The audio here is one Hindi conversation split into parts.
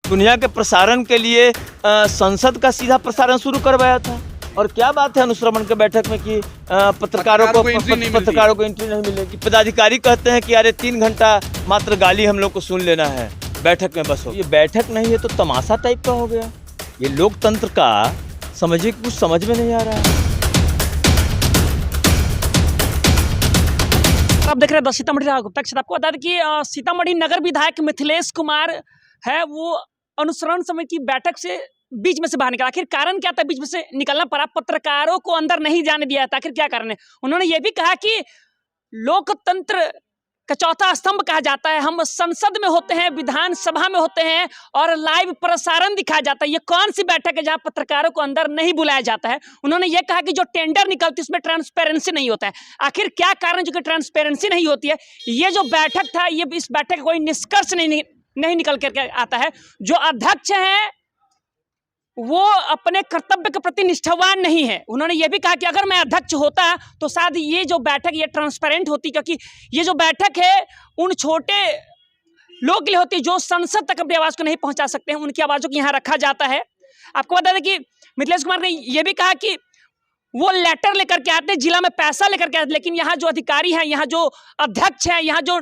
दुनिया के प्रसारण के लिए संसद का सीधा प्रसारण शुरू करवाया था। और क्या बात है अनुश्रवण के बैठक में कि पत्रकारों को एंट्री नहीं मिलेगी। पदाधिकारी कहते हैं कि अरे 3 घंटा मात्र गाली हम लोग को सुन लेना है, बैठक में बस हो। ये बैठक नहीं है तो तमाशा टाइप का हो गया। ये लोकतंत्र का समझिए कुछ समझ में नहीं आ रहा है। आप देख रहे हैं सीतामढ़ी राह गुप्ता के साथ। आपको बता दें कि सीतामढ़ी नगर विधायक मिथिलेश कुमार है, वो अनुश्रवण समिति की बैठक से बीच में से बाहर निकला। आखिर कारण क्या था बीच में से निकलना पड़ा? पत्रकारों को अंदर नहीं जाने दिया था। आखिर क्या कारण है? उन्होंने ये भी कहा कि लोकतंत्र का चौथा स्तंभ कहा जाता है, हम संसद में होते हैं, विधानसभा में होते हैं और लाइव प्रसारण दिखाया जाता है। ये कौन सी बैठक है जहां पत्रकारों को अंदर नहीं बुलाया जाता है? उन्होंने ये कहा कि जो टेंडर निकलती है उसमें ट्रांसपेरेंसी नहीं होता है। आखिर क्या कारण जो कि ट्रांसपेरेंसी नहीं होती है? ये जो बैठक था, ये इस बैठक का कोई निष्कर्ष नहीं निकल करके आता है। जो अध्यक्ष हैं वो अपने कर्तव्य के प्रति निष्ठावान नहीं है। उन्होंने ये भी कहा कि अगर मैं अध्यक्ष होता तो शायद ये जो बैठक ये ट्रांसपेरेंट होती, क्योंकि ये जो बैठक है उन छोटे लोग के लिए होती है जो संसद तक अपनी आवाज को नहीं पहुंचा सकते हैं, उनकी आवाजों को यहाँ रखा जाता है। आपको बता दें कि मिथिलेश कुमार ने यह भी कहा कि वो लेटर लेकर के आते हैं, जिला में पैसा लेकर के आते, लेकिन यहाँ जो अधिकारी हैं, यहाँ जो अध्यक्ष है, यहाँ जो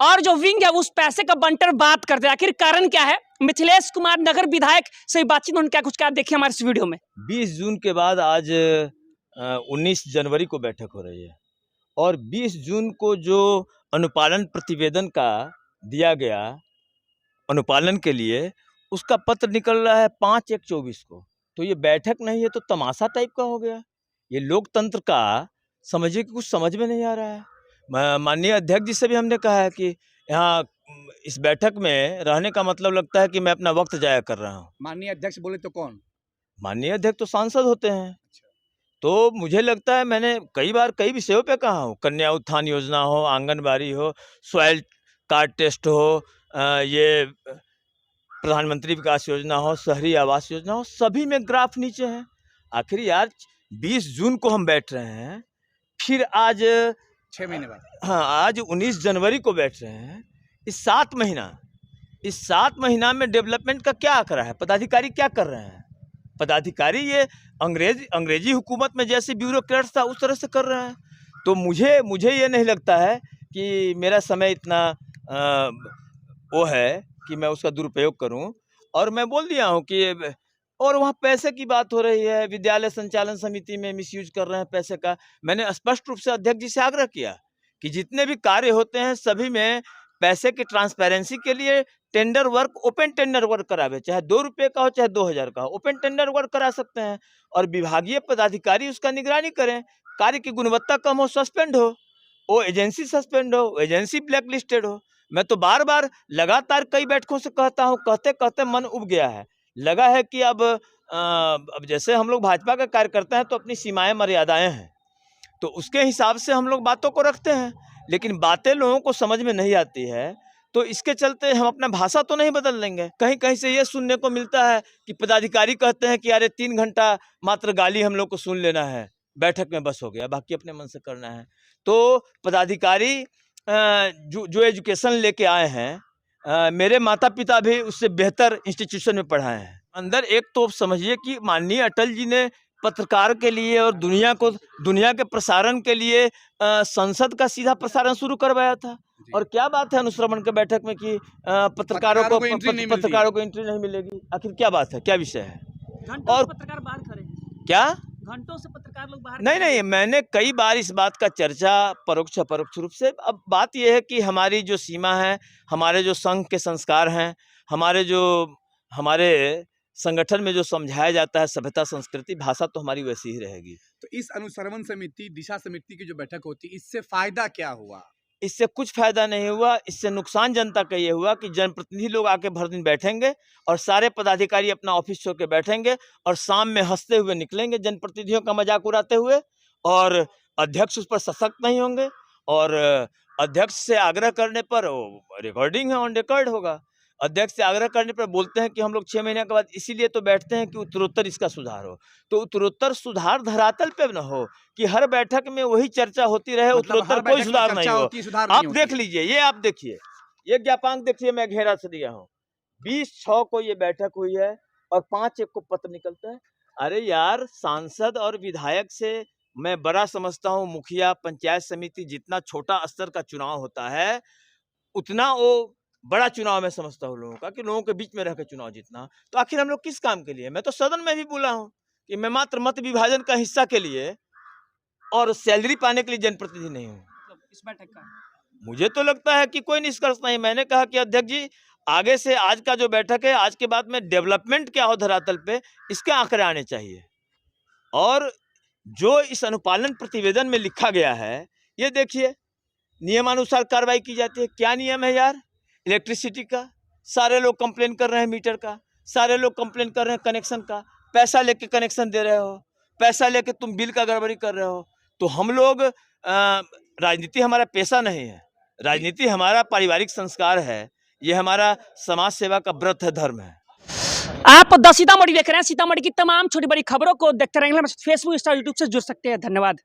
और जो विंग है उस पैसे का बंटर बात करते हैं। आखिर कारण क्या है? मिथिलेश कुमार नगर विधायक से बातचीत में क्या कुछ कहा, देखिए हमारे इस वीडियो में। 20 जून के बाद आज 19 जनवरी को बैठक हो रही है और 20 जून को जो अनुपालन प्रतिवेदन का दिया गया अनुपालन के लिए, उसका पत्र निकल रहा है 5/1/24 को। तो ये बैठक नहीं है तो तमाशा टाइप का हो गया। ये लोकतंत्र का समझिए कि कुछ समझ में नहीं आ रहा है। माननीय अध्यक्ष जी से भी हमने कहा है कि यहाँ इस बैठक में रहने का मतलब लगता है कि मैं अपना वक्त जाया कर रहा हूँ। माननीय अध्यक्ष बोले तो कौन? माननीय अध्यक्ष तो सांसद होते हैं। तो मुझे लगता है मैंने कई बार कई विषयों पे कहा हूँ, कन्या उत्थान योजना हो, आंगनबाड़ी हो, सॉइल कार्ड टेस्ट हो, ये प्रधानमंत्री विकास योजना हो, शहरी आवास योजना हो, सभी में ग्राफ नीचे है। आखिर यार 20 जून को हम बैठ रहे हैं, फिर आज 6 महीने बाद, हाँ आज 19 जनवरी को बैठ रहे हैं। इस 7 महीना में डेवलपमेंट का क्या आंकड़ा है? पदाधिकारी क्या कर रहे हैं? पदाधिकारी ये अंग्रेजी हुकूमत में जैसे ब्यूरोक्रेट्स था उस तरह से कर रहे हैं। तो मुझे ये नहीं लगता है कि मेरा समय इतना वो है कि मैं उसका दुरुपयोग करूं। और मैं बोल दिया हूं कि और वहाँ पैसे की बात हो रही है, विद्यालय संचालन समिति में मिसयूज कर रहे हैं पैसे का। मैंने स्पष्ट रूप से अध्यक्ष जी से आग्रह किया कि जितने भी कार्य होते हैं सभी में पैसे की ट्रांसपेरेंसी के लिए tender work, open tender work करावे, चाहे 2 रुपये का हो चाहे 2000 का हो, ओपन टेंडर वर्क करा सकते हैं। और विभागीय पदाधिकारी उसका निगरानी करें। कार्य की गुणवत्ता कम हो, सस्पेंड हो, वो एजेंसी सस्पेंड हो, वो एजेंसी ब्लैक लिस्टेड हो। मैं तो बार बार लगातार कई बैठकों से कहता हूँ, कहते कहते मन उब गया है। लगा है कि अब जैसे हम लोग भाजपा का कार्य करते हैं तो अपनी सीमाएं मर्यादाएं हैं, तो उसके हिसाब से हम लोग बातों को रखते हैं, लेकिन बातें लोगों को समझ में नहीं आती है। तो इसके चलते हम अपना भाषा तो नहीं बदल लेंगे। कहीं कहीं से ये सुनने को मिलता है कि पदाधिकारी कहते हैं कि अरे 3 घंटा मात्र गाली हम लोग को सुन लेना है, बैठक में बस हो गया, बाकी अपने मन से करना है। तो पदाधिकारी जो एजुकेशन लेके आए हैं, मेरे माता पिता भी उससे बेहतर इंस्टीट्यूशन में पढ़ाए हैं। अंदर एक तो समझिए कि माननीय अटल जी ने पत्रकार के लिए और दुनिया के प्रसारण के लिए संसद का सीधा प्रसारण शुरू करवाया था। और क्या बात है अनुश्रवण के बैठक में कि पत्रकारों को एंट्री नहीं मिलेगी। आखिर क्या बात है, क्या विषय है? और पत्रकार बाहर खड़े हैं। क्या घंटों से पत्रकार लोग बाहर? नहीं, मैंने कई बार इस बात का चर्चा परोक्ष अपरोक्ष रूप से। अब बात यह है कि हमारी जो सीमा है, हमारे जो संघ के संस्कार हैं, हमारे संगठन में जो समझाया जाता है सभ्यता संस्कृति, भाषा तो हमारी वैसी ही रहेगी। तो इस अनुश्रवण समिति, दिशा समिति की जो बैठक होती है, इससे फायदा क्या हुआ? इससे कुछ फायदा नहीं हुआ। इससे नुकसान जनता का ये हुआ कि जनप्रतिनिधि लोग आके भर दिन बैठेंगे और सारे पदाधिकारी अपना ऑफिस छोड़ के बैठेंगे और शाम में हंसते हुए निकलेंगे जनप्रतिनिधियों का मजाक उड़ाते हुए, और अध्यक्ष उस पर सशक्त नहीं होंगे। और अध्यक्ष से आग्रह करने पर रिकॉर्डिंग है, ऑन रिकॉर्ड होगा। अध्यक्ष से आग्रह करने पर बोलते हैं कि हम लोग 6 महीने के बाद इसीलिए तो बैठते हैं कि उत्तरोत्तर इसका सुधार हो। तो उत्तरोत्तर सुधार धरातल पे न हो कि हर बैठक में वही चर्चा होती रहे, उत्तरोत्तर कोई सुधार नहीं हो। आप देख लीजिए, ये आप देखिए, ये ज्ञापांक देखिए, मैं घेरा से दिया हूँ। 20/6 को ये बैठक हुई है और 5/1 को पत्र निकलता है। अरे यार, सांसद और विधायक से मैं बड़ा समझता हूँ मुखिया, पंचायत समिति, जितना छोटा स्तर का चुनाव होता है उतना वो बड़ा चुनाव मैं समझता हूँ लोगों का, कि लोगों के बीच में रह के चुनाव जीतना। तो आखिर हम लोग किस काम के लिए? मैं तो सदन में भी बोला हूँ कि मैं मात्र मत विभाजन का हिस्सा के लिए और सैलरी पाने के लिए जनप्रतिनिधि नहीं हूँ। मतलब इस बैठक का मुझे तो लगता है कि कोई निष्कर्ष नहीं। मैंने कहा कि अध्यक्ष जी, आगे से आज का जो बैठक है, आज के बाद में डेवलपमेंट क्या हो धरातल पे, इसके आंकड़े आने चाहिए। और जो इस अनुपालन प्रतिवेदन में लिखा गया है, ये देखिए, नियमानुसार कार्रवाई की जाती है। क्या नियम है यार? इलेक्ट्रिसिटी का सारे लोग कंप्लेन कर रहे हैं, मीटर का सारे लोग कंप्लेन कर रहे हैं, कनेक्शन का पैसा लेके कनेक्शन दे रहे हो, पैसा लेके तुम बिल का गड़बड़ी कर रहे हो। तो हम लोग राजनीति हमारा पेशा नहीं है, राजनीति हमारा पारिवारिक संस्कार है, ये हमारा समाज सेवा का व्रत है, धर्म है। आप द सीतामढ़ी देख रहे हैं। सीतामढ़ी की तमाम छोटी बड़ी खबरों को देखते रहेंगे। फेसबुक, इंस्टा, यूट्यूब से जुड़ सकते हैं। धन्यवाद।